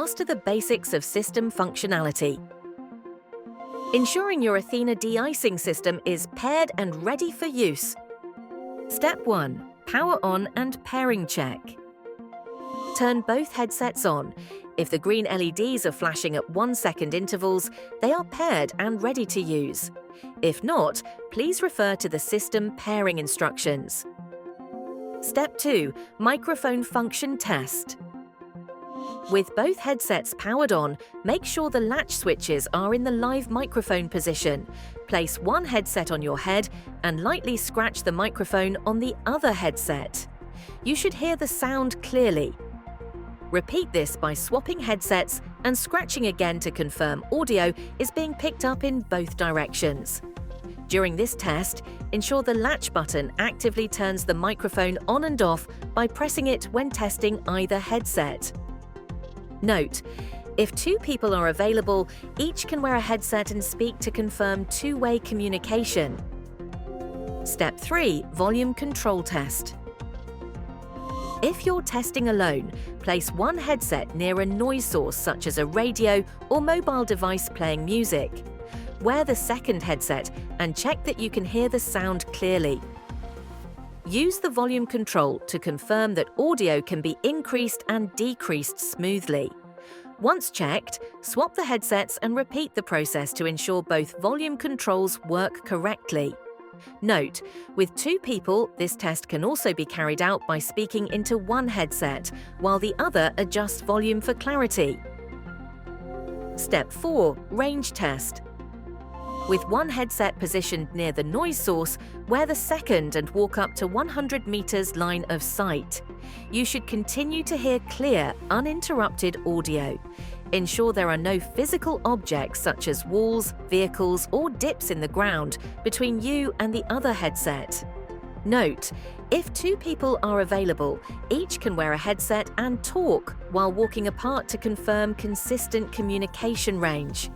master the basics of system functionality. Ensuring your Athena De-Icing system is paired and ready for use. Step 1. Power on and pairing check. Turn both headsets on. If the green LEDs are flashing at 1-second intervals, they are paired and ready to use. If not, please refer to the system pairing instructions. Step 2. Microphone function test. With both headsets powered on, make sure the latch switches are in the live microphone position. Place one headset on your head and lightly scratch the microphone on the other headset. You should hear the sound clearly. Repeat this by swapping headsets and scratching again to confirm audio is being picked up in both directions. During this test, ensure the latch button actively turns the microphone on and off by pressing it when testing either headset. Note: if two people are available, each can wear a headset and speak to confirm two-way communication. Step 3. Volume control test. If you're testing alone, place one headset near a noise source such as a radio or mobile device playing music. Wear the second headset and check that you can hear the sound clearly. Use the volume control to confirm that audio can be increased and decreased smoothly. Once checked, swap the headsets and repeat the process to ensure both volume controls work correctly. Note: with two people, this test can also be carried out by speaking into one headset, while the other adjusts volume for clarity. Step 4. Range test. With one headset positioned near the noise source, wear the second and walk up to 100 meters line of sight. You should continue to hear clear, uninterrupted audio. Ensure there are no physical objects such as walls, vehicles, or dips in the ground between you and the other headset. Note: if two people are available, each can wear a headset and talk while walking apart to confirm consistent communication range.